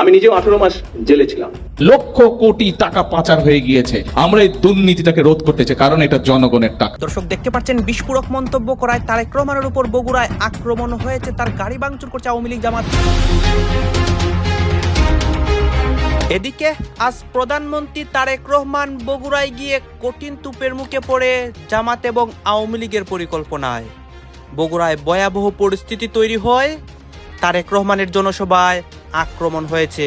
আমি নিজেও 18 মাস জেলে ছিলাম। লক্ষ কোটি টাকা পাচার হয়ে গিয়েছে। আমরা এই দুর্নীতিটাকে রোধ করতে চাই, কারণ এটা জনগণের টাকা। দর্শক দেখতে পাচ্ছেন বিস্ফোরক মন্তব্য করায় তারেক রহমানের উপর বগুড়ায় আক্রমণ হয়েছে, তার গাড়ি ভাঙচুর করছে আওয়ামী লীগ জামাত। এদিকে আজ প্রধানমন্ত্রী তারেক রহমান বগুড়ায় গিয়ে কঠিন তুপের মুখে পড়ে জামাত এবং আওয়ামী লীগের পরিকল্পনায়। বগুড়ায় ভয়াবহ পরিস্থিতি তৈরি হয়, তারেক রহমানের জনসভায় আক্রমণ হয়েছে।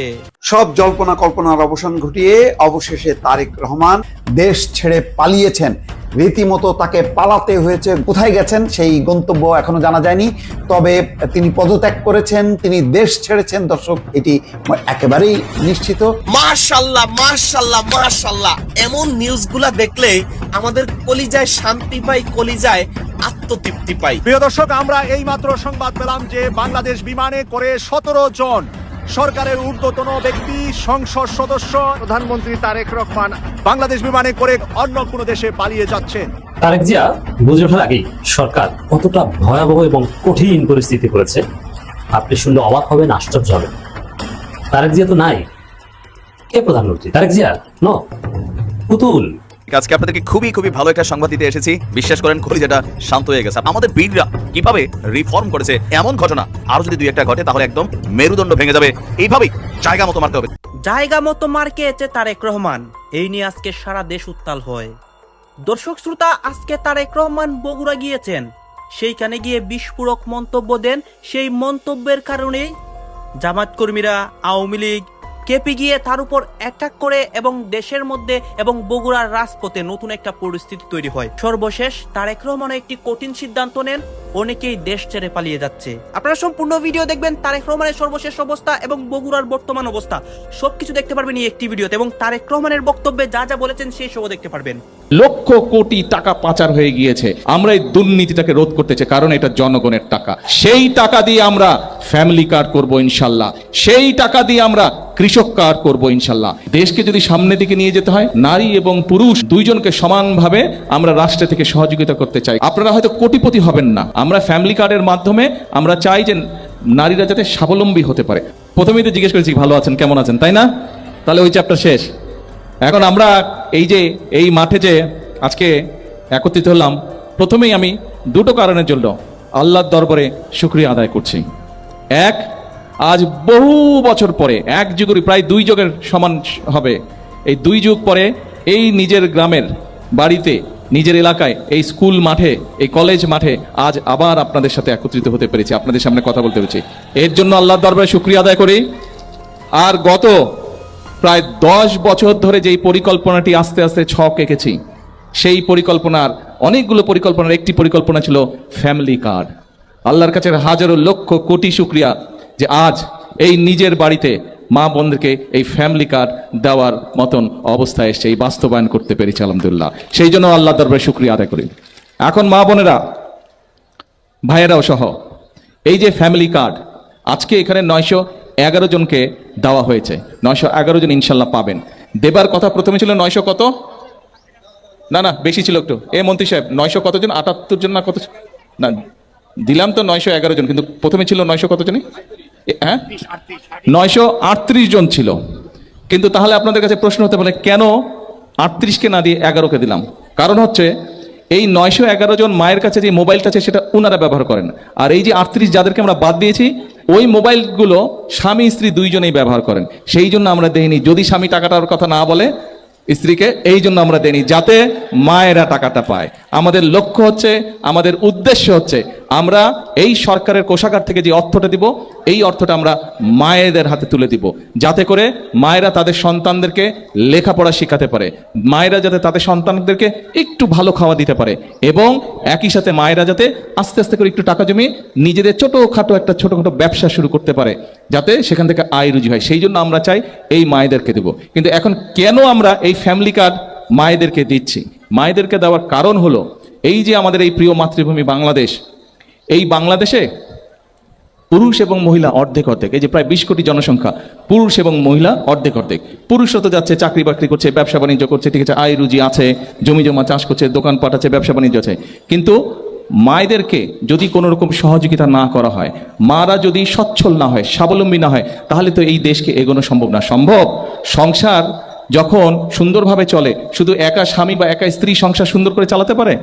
সব জল্পনা কল্পনার অবসান ঘটিয়ে অবশেষে তারেক রহমান দেশ ছেড়ে পালিয়েছেন। রীতিমতো তাকে পালাতে হয়েছে। কোথায় গেছেন সেই গন্তব্য এখনো জানা যায়নি, তবে তিনি পদত্যাগ করেছেন, তিনি দেশ ছেড়েছেন। দর্শক, এটি একেবারেই নিশ্চিত। মাশাআল্লাহ মাশাআল্লাহ মাশাআল্লাহ, এমন নিউজগুলা দেখলে আমাদের কলিজায় শান্তি পাই, কলিজায় আত্মতৃপ্তি পাই। প্রিয় দর্শক, আমরা এইমাত্র সংবাদ পেলাম যে বাংলাদেশ বিমানে করে 17 জন সরকারের ঊর্ধ্বতন ব্যক্তি, সংসদ সদস্য, প্রধানমন্ত্রী তারেক রহমান বাংলাদেশ বিমানে করে অন্য কোনো দেশে পালিয়ে যাচ্ছেন। তারেক জিয়া বুঝে ওঠার আগেই সরকার কতটা ভয়াবহ এবং কঠিন পরিস্থিতি করেছে আপনি শুনলে অবাক হবেন, আশ্চর্য হবেন। তারেক জিয়া তো নাই। কে প্রধানমন্ত্রী? তারেক জিয়া ন, পুতুল। আজকে আপনাদেরকে খুবই ভালো একটা সংবাদ দিতে এসেছি। বিশ্বাস করেন, কলিজাটা শান্ত হয়ে গেছে। আমাদের বীররা কিভাবে রিফর্ম করেছে, এমন ঘটনা আরো যদি দুই একটা ঘটে তাহলে একদম মেরুদণ্ড ভেঙে যাবে। এইভাবেই জায়গা মতো মারতে হবে। জায়গা মতো মার খেয়েছে তারেক রহমান, এই নিয়ে আজকে সারা দেশ উত্তাল হয়। দর্শক শ্রোতা, আজকে তারেক রহমান বগুড়া গিয়েছেন, সেইখানে গিয়ে বিস্ফোরক মন্তব্য দেন। সেই মন্তব্যের কারণেই জামাত কর্মীরা, আওয়ামী লীগ, কেপি গিয়ে তার উপর অ্যাটাক করে এবং দেশের মধ্যে এবং বগুড়ার রাজপথে নতুন একটা পরিস্থিতি তৈরি হয়। সর্বশেষ তারেক রহমান একটি কঠিন সিদ্ধান্ত নেন, অনেকেই দেশ ছেড়ে পালিয়ে যাচ্ছে। আপনারা সম্পূর্ণ ভিডিও দেখবেন, তারেক রহমানের সর্বশেষ অবস্থা এবং বগুড়ার বর্তমান অবস্থা সবকিছু দেখতে পারবেন এই একটি ভিডিওতে, এবং তারেক রহমানের বক্তব্যে যা যা বলেছেন সেই সব দেখতে পারবেন। লক্ষ কোটি টাকা পাচার হয়ে গিয়েছে। আমরা এই দুর্নীতিটাকে রোধ করতে চাই, কারণ এটা জনগণের টাকা। সেই টাকা দিয়ে আমরা ফ্যামিলি কার্ড করব ইনশাল্লাহ, সেই টাকা দিয়ে আমরা কৃষক কার্ড করব ইনশাল্লাহ। দেশকে যদি সামনের দিকে নিয়ে যেতে হয়, নারী এবং পুরুষ দুইজনকে সমানভাবে আমরা রাষ্ট্র থেকে সহযোগিতা করতে চাই। আপনারা হয়তো কোটিপতি হবেন না, আমরা ফ্যামিলি কার্ডের মাধ্যমে আমরা চাই যে নারীরা যাতে স্বাবলম্বী হতে পারে। প্রথমেই তো জিজ্ঞেস করেছি ভালো আছেন, কেমন আছেন, তাই না? তাহলে ওই চ্যাপ্টার শেষ। এখন আমরা এই মাঠে যে আজকে একত্রিত হলাম, প্রথমেই আমি দুটো কারণের জন্য আল্লাহর দরবারে শুকরিয়া আদায় করছি। এক, আজ বহু বছর পরে, এক যুগের প্রায় 2 যুগের সমান হবে, এই 2 যুগ পরে এই নিজের গ্রামের বাড়িতে, নিজের এলাকায়, এই স্কুল মাঠে, এই কলেজ মাঠে আজ আবার আপনাদের সাথে একত্রিত হতে পেরেছি, আপনাদের সামনে কথা বলতে পেরেছি। এর জন্য আল্লাহর দরবারে শুকরিয়া আদায় করি। আর গত প্রায় 10 বছর ধরে যেই পরিকল্পনাটি আস্তে আস্তে ছক এঁকেছি, সেই পরিকল্পনার অনেকগুলো পরিকল্পনার একটি পরিকল্পনা ছিল ফ্যামিলি কার্ড। আল্লাহর কাছে হাজারো লক্ষ কোটি শুকরিয়া যে আজ এই নিজের বাড়িতে মা বোনদেরকে এই ফ্যামিলি কার্ড দেওয়ার মতন অবস্থায় এসছে, এই বাস্তবায়ন করতে পেরেছি আলহামদুলিল্লাহ। সেই জন্য আল্লাহর দরবারে শুকরিয়া আদায় করি। এখন মা বোনেরা, ভাইয়েরাও সহ এই যে ফ্যামিলি কার্ড আজকে এখানে 911 জনকে দেওয়া হয়েছে। 911 জন ইনশাল্লাহ পাবেন। দেবার কথা প্রথমে ছিল 900 কত, না বেশি ছিল একটু। মন্ত্রী সাহেব, 900 কত জন? 78 জন না কত? না, দিলাম তো 911 জন, কিন্তু প্রথমে ছিল 900 কত জনই? হ্যাঁ, 938 জন ছিল। কিন্তু তাহলে আপনাদের কাছে প্রশ্ন হতে পারে, কেন 38কে না দিয়ে 11কে দিলাম? কারণ হচ্ছে এই 911 জন মায়ের কাছে যে মোবাইলটা আছে সেটা ওনারা ব্যবহার করেন, আর এই যে 38 যাদেরকে আমরা বাদ দিয়েছি ওই মোবাইলগুলো স্বামী স্ত্রী দুইজনেই ব্যবহার করেন। সেই জন্য আমরা দেইনি। যদি স্বামী টাকাটার কথা না বলে স্ত্রীকে, এই জন্য আমরা দেইনি, যাতে মায়েরা টাকাটা পায়। আমাদের লক্ষ্য হচ্ছে, আমাদের উদ্দেশ্য হচ্ছে, আমরা এই সরকারের কোষাগার থেকে যে অর্থটা দিব, এই অর্থটা আমরা মায়েদের হাতে তুলে দিব, যাতে করে মায়েরা তাদের সন্তানদেরকে লেখাপড়া শেখাতে পারে, মায়েরা যাতে তাদের সন্তানদেরকে একটু ভালো খাওয়া দিতে পারে, এবং একই সাথে মায়েরা যাতে আস্তে আস্তে করে একটু টাকা জমিয়ে নিজেদের ছোটোখাটো ব্যবসা শুরু করতে পারে, যাতে সেখান থেকে আয় রুজি হয়। সেই জন্য আমরা চাই এই মায়েদেরকে দেব। কিন্তু এখন কেন আমরা এই ফ্যামিলি কার্ড মায়েদেরকে দিচ্ছি? মায়েদেরকে দেওয়ার কারণ হলো, এই যে আমাদের এই প্রিয় মাতৃভূমি বাংলাদেশ, এই বাংলাদেশে পুরুষ এবং মহিলা অর্ধেক, এই যে প্রায় 20 কোটি জনসংখ্যা, পুরুষ এবং মহিলা অর্ধেক। পুরুষরা তো যাচ্ছে চাকরি বাকরি করছে, ব্যবসা বাণিজ্য করছে, ঠিক আছে, আয় রুজি আছে, জমি জমা চাষ করছে, দোকানপাট আছে, ব্যবসা বাণিজ্য আছে, কিন্তু মায়েদেরকে যদি কোনো রকম সহযোগিতা না করা হয়, মারা যদি সচ্ছল না হয়, স্বাবলম্বী না হয়, তাহলে তো এই দেশকে এগোনো সম্ভব না। সম্ভব সংসার যখন সুন্দরভাবে চলে, শুধু একা স্বামী বা একা স্ত্রী সংসার সুন্দর করে চালাতে পারে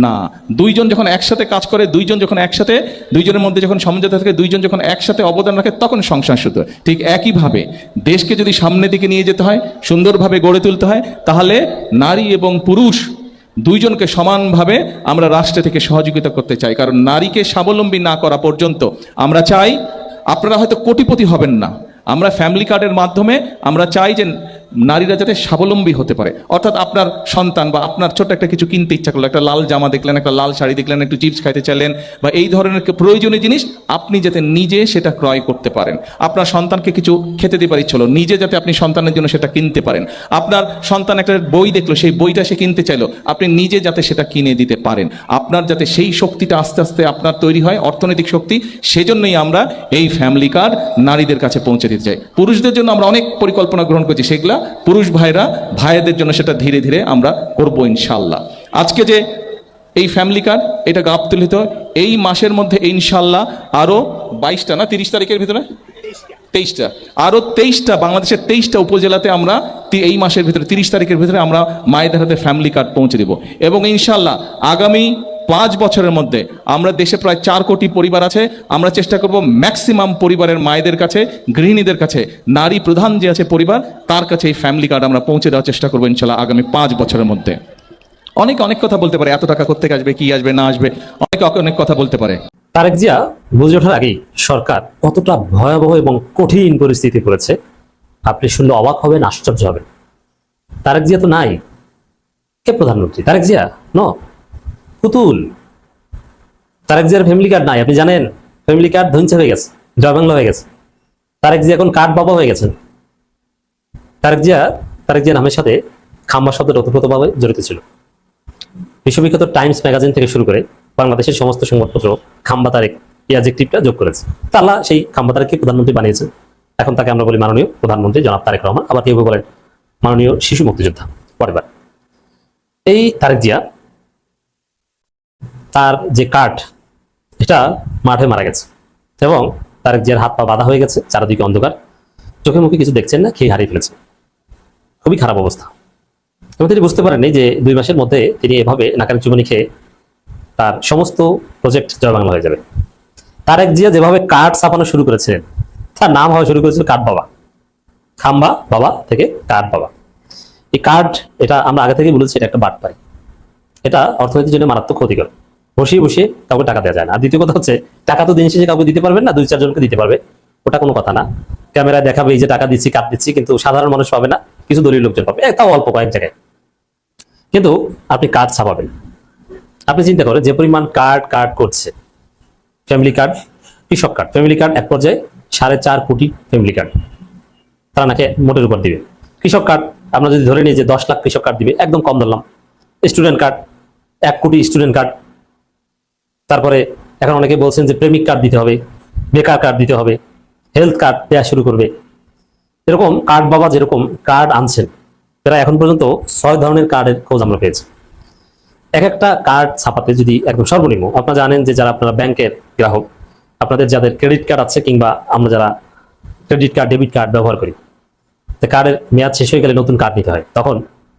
না। দুইজন যখন একসাথে কাজ করে, দুইজন যখন একসাথে, দুইজনের মধ্যে যখন সমঝোতা থাকে, দুইজন যখন একসাথে অবদান রাখে, তখন সংসার শুধু। ঠিক একইভাবে দেশকে যদি সামনের দিকে নিয়ে যেতে হয়, সুন্দরভাবে গড়ে তুলতে হয়, তাহলে নারী এবং পুরুষ দুইজনকে সমানভাবে আমরা রাষ্ট্র থেকে সহযোগিতা করতে চাই। কারণ নারীকে স্বাবলম্বী না করা পর্যন্ত আমরা চাই, আপনারা হয়তো কোটিপতি হবেন না, আমরা ফ্যামিলি কার্ডের মাধ্যমে আমরা চাই যে নারীরা যাতে স্বাবলম্বী হতে পারে। অর্থাৎ আপনার সন্তান বা আপনার ছোট্ট একটা কিছু কিনতে ইচ্ছা করলো, একটা লাল জামা দেখলেন, একটা লাল শাড়ি দেখলেন, একটু চিপস খাইতে চাইলেন, বা এই ধরনের প্রয়োজনীয় জিনিস আপনি যাতে নিজে সেটা ক্রয় করতে পারেন। আপনার সন্তানকে কিছু খেতে দিবার ইচ্ছে হলো, নিজে যাতে আপনি সন্তানের জন্য সেটা কিনতে পারেন। আপনার সন্তান একটা বই দেখলো, সেই বইটা সে কিনতে চাইলো, আপনি নিজে যাতে সেটা কিনে দিতে পারেন। আপনার যাতে সেই শক্তিটা আস্তে আস্তে আপনার তৈরি হয়, অর্থনৈতিক শক্তি। সেজন্যই আমরা এই ফ্যামিলি কার্ড নারীদের কাছে পৌঁছে দিতে চাই। পুরুষদের জন্য আমরা অনেক পরিকল্পনা গ্রহণ করছি, সেগুলা পুরুষ ভাইরা ভাইদের জন্য সেটা ধীরে ধীরে আমরা করব ইনশাল্লাহ। আজকে যে এই ফ্যামিলি কার্ড, এটা গাবতলিত এই মাসের মধ্যে ইনশাল্লাহ আরো 22টা না 30 তারিখের ভিতরে 23টা, আরো 23টা, বাংলাদেশের 23টা উপজেলাতে আমরা এই মাসের ভিতরে 30 তারিখের ভিতরে আমরা মায়েদের হাতে ফ্যামিলি কার্ড পৌঁছে দিব। এবং ইনশাল্লাহ আগামী 5 বছরের মধ্যে আমরা দেশে প্রায় 4 কোটি পরিবার আছে, আমরা চেষ্টা করব ম্যাক্সিমাম পরিবারের মায়েদের কাছে, গৃহিণীদের কাছে, নারী প্রধান যে আছে পরিবার, তার কাছে এই ফ্যামিলি কার্ড আমরা পৌঁছে দেওয়ার চেষ্টা করবো ইনশাল্লাহ আগামী 5 বছরের মধ্যে। অনেকে অনেক কথা বলতে পারে, এত টাকা কোত্থেকে আসবে, কি আসবে না আসবে, অনেকে অনেক কথা বলতে পারে। তারেক জিয়া বুঝে ওঠার আগেই সরকার কতটা ভয়াবহ এবং কঠিন পরিস্থিতি পড়েছে আপনি শুনলে অবাক হবেন, আশ্চর্য হবেন। তারেক জিয়া তো নাই। কে প্রধানমন্ত্রী? তারেক জিয়া পুতুল। তারেক জিয়ার ফ্যামিলি কার্ড নাই, আপনি জানেন? ফ্যামিলি কার্ড ধ্বংস হয়ে গেছে, জয় বাংলা হয়ে গেছে। তারেক জিয়া এখন কার্ড বাবা হয়ে গেছেন। তারেক জিয়া নামের সাথে খাম্বা শব্দের ওতপ্রোতভাবে জড়িত ছিল। বিশ্ববিখ্যাত টাইমস ম্যাগাজিন থেকে শুরু করে বাংলাদেশের সমস্ত সংবাদপত্র খাম্বা তারেক এই অ্যাডজেক্টিভটা যোগ করেছে। তারা সেই খাম্বা তারেককে প্রধানমন্ত্রী বানিয়েছেন। এখন তাকে আমরা বলি মাননীয় প্রধানমন্ত্রী জনাব তারেক রহমান, আবার কেউ বলেন মাননীয় শিশু মুক্তিযোদ্ধা পরিবার। এই তারেক জিয়া তার যে কার্ড, এটা মাঠে মারা গেছে এবং তারেক জিয়ার হাত পা বাঁধা হয়ে গেছে, চারিদিকে অন্ধকার, চোখে মুখে কিছু দেখছেন না, খেয়ে হারিয়ে ফেলেছে। খুবই খারাপ অবস্থা। এবং তিনি বুঝতে পারেননি যে 2 মাসের মধ্যে তিনি এভাবে নাকানি চুমনি খেয়ে তার সমস্ত প্রজেক্ট জয় বাংলা হয়ে যাবে। তারেক জিয়া যেভাবে কার্ড ছাপানো শুরু করেছিলেন, তার নাম হওয়া শুরু করেছিল কার্ড বাবা। খাম্বা বাবা থেকে কার্ড বাবা। এই কার্ড, এটা আমরা আগে থেকেই বলেছি, এটা একটা বাট পাই। এটা অর্থনীতির জন্য মারাত্মক ক্ষতিকর। বসিয়ে বসিয়ে কাউকে টাকা দেওয়া যায় না। আর দ্বিতীয় কথা হচ্ছে, টাকা তো দিন শেষে কাউকে দিতে পারবেন না, 2-4 জনকে দিতে পারবে, ওটা কোনো কথা না। ক্যামেরায় দেখাবে এই যে টাকা দিচ্ছি, কার্ড দিচ্ছি, কিন্তু সাধারণ মানুষ পাবে না, কিছু দলীয় লোকজন পাবে, তাও অল্প কয়েক জায়গায়। কিন্তু আপনি কার্ড ছাপাবেন, আপনি চিন্তা করেন যে পরিমাণ কার্ড করছে। ফ্যামিলি কার্ড, কৃষক কার্ড, ফ্যামিলি কার্ড এক পর্যায়ে 4.5 কোটি ফ্যামিলি কার্ড তারা নাকি মোটের উপর দিবে। কৃষক কার্ড আমরা যদি ধরে নিই যে 10 লাখ কৃষক কার্ড দিবে, একদম কম ধরলাম। স্টুডেন্ট কার্ড 1 কোটি স্টুডেন্ট কার্ড। তারপরে এখন অনেকে বলছেন যে প্রেমিক কার্ড দিতে হবে, বেকার কার্ড দিতে হবে, হেলথ কার্ড দেওয়া শুরু করবে। এরকম কার্ড বাবা যেরকম কার্ড আনছেন, প্রায় এখন পর্যন্ত 6 ধরনের কার্ডের খোঁজ আমরা পেয়েছি। এক একটা কার্ড ছাপাতে যদি একদম সর্বনিম্ন, আপনারা জানেন যে যারা আপনারা ব্যাংকের গ্রাহক, আপনাদের যাদের ক্রেডিট কার্ড আছে কিংবা আমরা যারা ক্রেডিট কার্ড ডেবিট কার্ড ব্যবহার করি, তো কার্ডের মেয়াদ শেষ হয়ে গেলে নতুন কার্ড নিতে হয়, তখন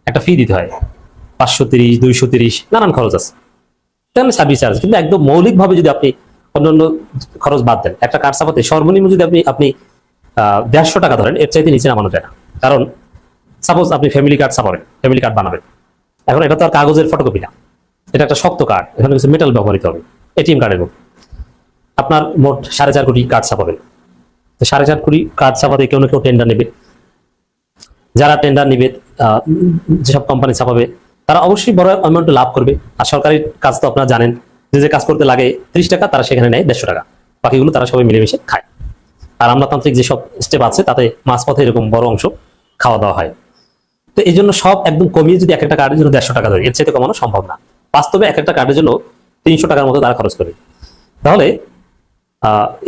একটা ফি দিতে হয়, 530, 230, নানান খরচ আছে, সার্ভিস চার্জ। কিন্তু একদম মৌলিকভাবে যদি আপনি অন্যান্য খরচ বাদ দেন, একটা কার্ড ছাপাতে সর্বনিম্ন যদি আপনি 150 টাকা ধরেন, এর চাইতে নিচে নামানো যায় না। কারণ সাপোজ আপনি ফ্যামিলি কার্ড ছাপাবেন, ফ্যামিলি কার্ড বানাবেন, এখন এটা তো আর কাগজের ফটোকপি না, এটা একটা শক্ত কার্ড, এখানে কিছু মেটাল ব্যবহৃত হবে, এটিএম কার্ডের মতো। আপনার মোট 4.5 কোটি কার্ড ছাপাবেন। তো 4.5 কোটি কার্ড ছাপাতে কেউ না কেউ টেন্ডার নেবে। যারা টেন্ডার নেবে, যেসব কোম্পানি ছাপাবে, তারা অবশ্যই বড় অ্যামাউন্ট লাভ করবে। আর সরকারি কাজ তো আপনারা জানেন, যে কাজ করতে লাগে 30 টাকা, তারা সেখানে নেয় 150 টাকা, বাকিগুলো তারা সবাই মিলেমিশে খায়। আর আমলাতান্ত্রিক যেসব স্টেপ আছে, তাতে মাঝপথে এরকম বড় অংশ খাওয়া দাওয়া হয়। তো এই জন্য সব একদম কমিয়ে যদি এক একটা কার্ডের জন্য 150 টাকা ধরে, এর চাইতে কমানো সম্ভব না। বাস্তবে এক একটা কার্ডের জন্য 300 টাকার মতো তারা খরচ করে। তাহলে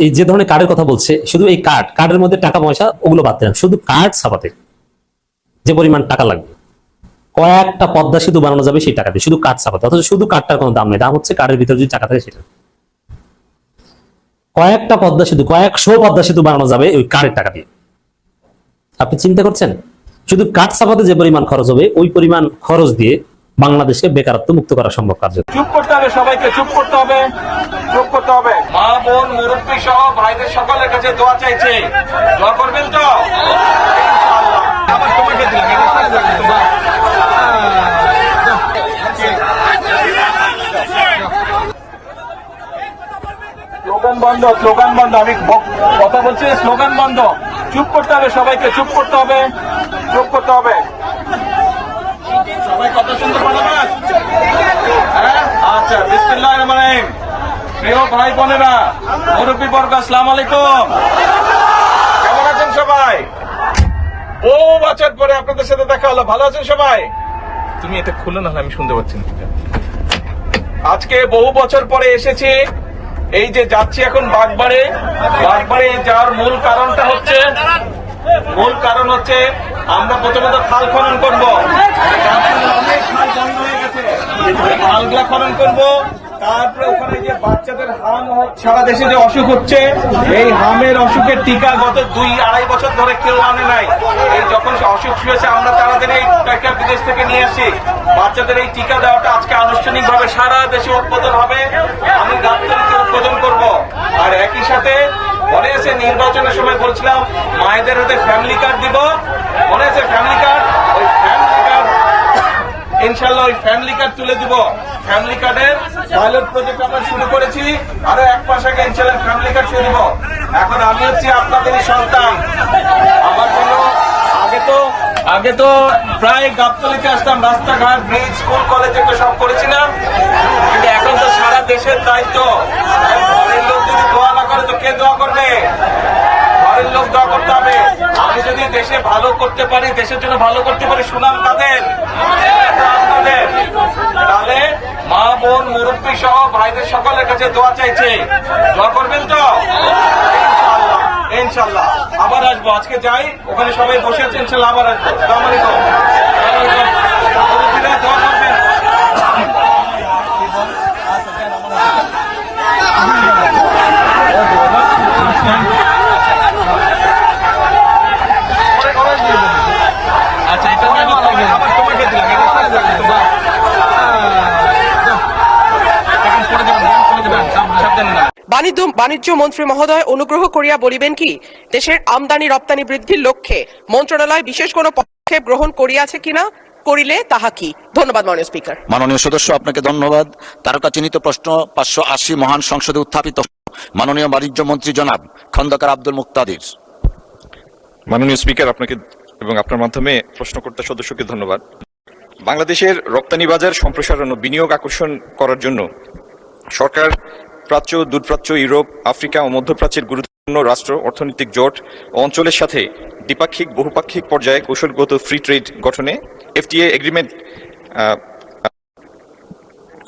এই যে ধরনের কার্ডের কথা বলছে, শুধু এই কার্ডের মধ্যে টাকা পয়সা ওগুলো বাদ দিলাম, শুধু কার্ড ছাপাতে যে পরিমাণ টাকা লাগবে, কয়েকটা পদ্মা সেতু বানানো যাবে সেই টাকা দিয়ে, শুধু কাঠ চাপাতে, অথচ শুধু কাঠটার কোনো দাম নেই, দাম হচ্ছে কাঠের ভিতরে যদি টাকা থাকে সেটা। কয়েকটা পদ্মা সেতু, কয়েকশো পদ্মা সেতু বানানো যাবে ওই কাঠের টাকা দিয়ে। আপনি চিন্তা করছেন শুধু কাঠ চাপাতে যে পরিমাণ খরচ হবে, ওই পরিমাণ খরচ দিয়ে বাংলাদেশকে বেকারত্ব মুক্ত করা সম্ভব কার্য। চুপ করতে হবে, সবাইকে চুপ করতে হবে, চুপ করতে হবে। মা বোন মুরব্বী সহ ভাইদের সকলের কাছে দোয়া চাইছে, দোয়া করবেন তো ইনশাআল্লাহ। আবার তোমাকে দিলাম, এটা সব লাগবে তোমার। স্লোগান বন্ধ, স্লোগান বন্ধ। আমি কথা বলছি, স্লোগান বন্ধ। চুপ করতে হবে, সবাইকে চুপ করতে হবে, চুপ করতে হবে। সবাই কথা শুনতে পারবেন? হ্যাঁ, আচ্ছা। বিসমিল্লাহির রহমানির রহিম। প্রিয় ভাই বোনেরা, মুরব্বী বর্গ, আসসালামু আলাইকুম। কেমন আছেন সবাই? বহু বছর পরে আপনাদের সাথে দেখা হলো, ভালো আছেন সবাই? তুমি এটা খুলে না, আমি শুনতে পাচ্ছি না। আজকে বহু বছর পরে এসেছি, এই যে যাচ্ছি এখন বাগবাড়ে। বাগবাড়ে যাওয়ার মূল কারণ হচ্ছে আমরা প্রথমত খাল খনন করবো। অনেক খাল বন্ধ হয়ে গেছে, খালগুলা খনন করবো। তারপরে ওখানে যে বাচ্চাদের হাম সারা দেশে যে অসুখ হচ্ছে, এই হামের অসুখের টিকা গত 2-2.5 বছর ধরে কেউ আনে নাই। এই যখন অসুখ শুয়েছে আমরা তাড়াতাড়ি এই টাকা বিদেশ থেকে নিয়ে আসি। বাচ্চাদের এই টিকা দেওয়াটা আজকে আনুষ্ঠানিকভাবে সারা দেশে উদ্বোধন হবে। আমি গাবতলীতে উদ্বোধন করব। আর একই সাথে মনে আছে নির্বাচনের সময় বলছিলাম মায়েদের হাতে ফ্যামিলি কার্ড দিব, মনে আছে ফ্যামিলি কার্ড? ওই ফ্যামিলি কার্ড ইনশাল্লাহ ওই ফ্যামিলি কার্ড তুলে দিব। ফ্যামিলি কার্ডের পাইলট প্রজেক্ট আমরা শুরু করেছি, আরো 1 মাস আগে ইনশাল্লাহ ফ্যামিলি কার্ড শুরু দিব। এখন আমি হচ্ছি আপনাদেরই সন্তান। আমার জন্য আগে তো প্রায় গাবতলীতে আসতাম, রাস্তাঘাট, ব্রিজ, স্কুল, কলেজ এগুলো সব করেছিলাম, কিন্তু এখন তো সারা দেশের দায়িত্ব। ঘরের লোক যদি দোয়া না করে তো কে দোয়া করবে? ঘরের লোক দোয়া করতে হবে। আমি যদি দেশে ভালো করতে পারি, দেশের জন্য ভালো করতে পারি, সুনাম কাদের? আপনাদের। তাহলে মা বোন মুরব্বী সহ ভাইদের সকলের কাছে দোয়া চাইছে, দোয়া করবেন তো ইনশাআল্লাহ। ইনশাআল্লাহ আবার আসবো। আজকে যাই, ওখানে সবাই বসে আছে, ইনশাআল্লাহ আবার আসবো। আসসালামু আলাইকুম। দোয়া করবেন। আচ্ছা, এটা আবার তোমাকে দিলাম, এটা সব লাগবে তোমার। বাণিজ্য মন্ত্রী মহোদয় অনুগ্রহ করিয়া বলিবেন কি, দেশের আমদানি রপ্তানি বৃদ্ধির লক্ষ্যে মন্ত্রণালয় বিশেষ কোনো পদক্ষেপ গ্রহণ করিয়াছে কিনা, করিলে তাহা কি? ধন্যবাদ মাননীয় স্পিকার। মাননীয় সদস্য, আপনাকে ধন্যবাদ। তারকা চিহ্নিত প্রশ্ন 580 মহান সংসদে উত্থাপিত মাননীয় বাণিজ্য মন্ত্রী জনাব খন্দকার আব্দুল মুক্তাদির। মাননীয় স্পিকার, আপনাকে এবং আপনার মাধ্যমে প্রশ্নকর্তা সদস্যকে ধন্যবাদ। বাংলাদেশের রপ্তানি বাজার সম্প্রসারণ ও বিনিয়োগ আকর্ষণ করার জন্য সরকার প্রাচ্য, দূরপ্রাচ্য, ইউরোপ, আফ্রিকা ও মধ্যপ্রাচ্যের গুরুত্বপূর্ণ রাষ্ট্র, অর্থনৈতিক জোট ও অঞ্চলের সাথে দ্বিপাক্ষিক, বহুপাক্ষিক পর্যায়ে কৌশলগত ফ্রি ট্রেড গঠনে FTA এগ্রিমেন্ট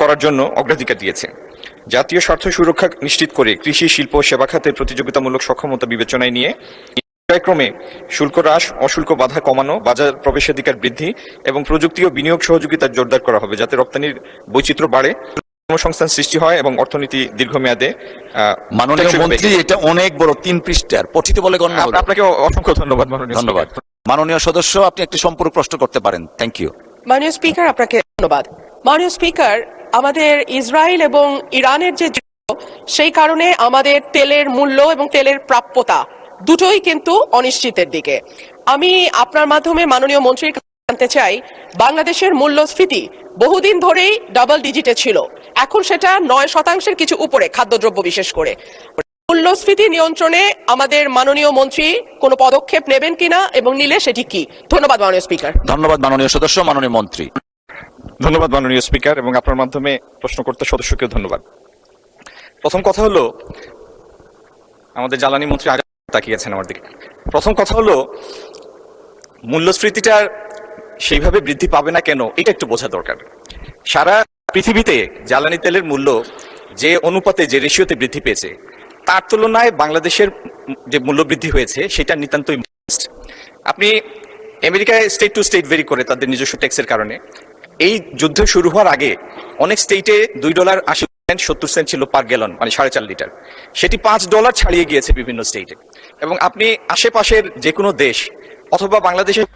করার জন্য অগ্রাধিকার দিয়েছে। জাতীয় স্বার্থ সুরক্ষা নিশ্চিত করে কৃষি, শিল্প ও সেবা খাতের প্রতিযোগিতামূলক সক্ষমতা বিবেচনায় নিয়ে পর্যায়ক্রমে শুল্ক হ্রাস, অশুল্ক বাধা কমানো, বাজার প্রবেশাধিকার বৃদ্ধি এবং প্রযুক্তি ও বিনিয়োগ সহযোগিতা জোরদার করা হবে, যাতে রপ্তানির বৈচিত্র্য বাড়ে, কর্মসংস্থান সৃষ্টি হয় এবং অর্থনীতি দীর্ঘমেয়াদে। মাননীয় মন্ত্রী, এটা অনেক বড়, 3 পৃষ্ঠার, পঠিত বলে গণ্য হবে। আপনাকে অসংখ্য ধন্যবাদ। ধন্যবাদ। মাননীয় সদস্য, আপনি একটি সম্পূর্ণ প্রশ্ন করতে পারেন। Thank you. মাননীয় স্পিকার, আপনাকে ধন্যবাদ। মাননীয় স্পিকার, আমাদের ইসরায়েল এবং ইরানের যে যুদ্ধ, সেই কারণে আমাদের তেলের মূল্য এবং তেলের প্রাপ্যতা দুটোই কিন্তু অনিশ্চিতের দিকে। আমি আপনার মাধ্যমে মাননীয় মন্ত্রীর কাছে জানতে চাই, বাংলাদেশের মূল্যস্ফীতি বহুদিন ধরেই ডাবল ডিজিটে ছিল, এখন সেটা 9% কিছু উপরে, খাদ্যদ্রব্য বিশেষ করে। মূল্যস্ফীতি নিয়ন্ত্রণে আমাদের মাননীয় মন্ত্রী কোনো পদক্ষেপ নেবেন কিনা এবং নিলে সেটি কি? ধন্যবাদ মাননীয় স্পিকার। ধন্যবাদ মাননীয় সদস্য। মাননীয় মন্ত্রী। ধন্যবাদ মাননীয় স্পিকার, এবং আপনার মাধ্যমে প্রশ্নকর্তা সদস্যকেও ধন্যবাদ। প্রথম কথা হলো, আমাদের জ্বালানি মন্ত্রী আগে তাকিয়েছেন আমার দিকে। প্রথম কথা হলো, মূল্যস্ফীতিটা সেইভাবে বৃদ্ধি পাবে না কেন, এটা একটু বোঝা দরকার। সারা পৃথিবীতে জ্বালানি তেলের মূল্য যে অনুপাতে, যে রেশিওতে বৃদ্ধি পেয়েছে, তার তুলনায় বাংলাদেশের যে মূল্য বৃদ্ধি হয়েছে সেটা নিতান্তই। আপনি আমেরিকায় স্টেট টু স্টেট ভেরি করে তাদের নিজস্ব ট্যাক্সের কারণে। এই যুদ্ধ শুরু হওয়ার আগে অনেক স্টেটে $2.80 70 সেন্ট ছিল পার গ্যালন, মানে 4.5 লিটার। সেটি $5 ছাড়িয়ে গিয়েছে বিভিন্ন স্টেটে। এবং আপনি আশেপাশের যে কোনো দেশ অথবা বাংলাদেশের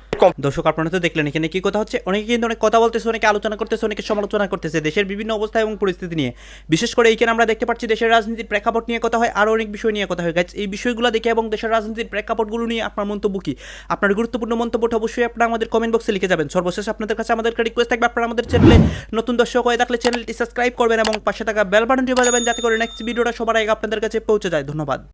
দর্শক আপনারা তো দেখলেন এখানে কি কথা হচ্ছে, অনেকে কিন্তু অনেক কথা বলতেছে, অনেকে আলোচনা করতেছে, অনেকে সমালোচনা করতেছে দেশের বিভিন্ন অবস্থা এবং পরিস্থিতি নিয়ে। বিশেষ করে এইখানে আমরা দেখতে পাচ্ছি দেশের রাজনীতির প্রেক্ষাপট নিয়ে কথা হয়, আরও অনেক বিষয় নিয়ে কথা হয়। গাইস, এই বিষয়গুলো দেখে এবং দেশের রাজনীতির প্রেক্ষাপটগুলো নিয়ে আপনার মন্তব্য কি? আপনার গুরুত্বপূর্ণ মন্তব্যটা অবশ্যই আপনারা আমাদের কমেন্ট বক্সে লিখে যাবেন। সর্বশেষ আপনাদের কাছে আমাদের রিকোয়েস্ট থাকবে, আপনারা আমাদের চ্যানেলে নতুন দর্শক হয়ে থাকলে চ্যানেলটি সাবস্ক্রাইব করবেন এবং পাশে থাকা বেল বাটনটি বাজাবেন, যাতে করে নেক্সট ভিডিওটা সবার আগে আপনাদের কাছে পৌঁছে যায়। ধন্যবাদ।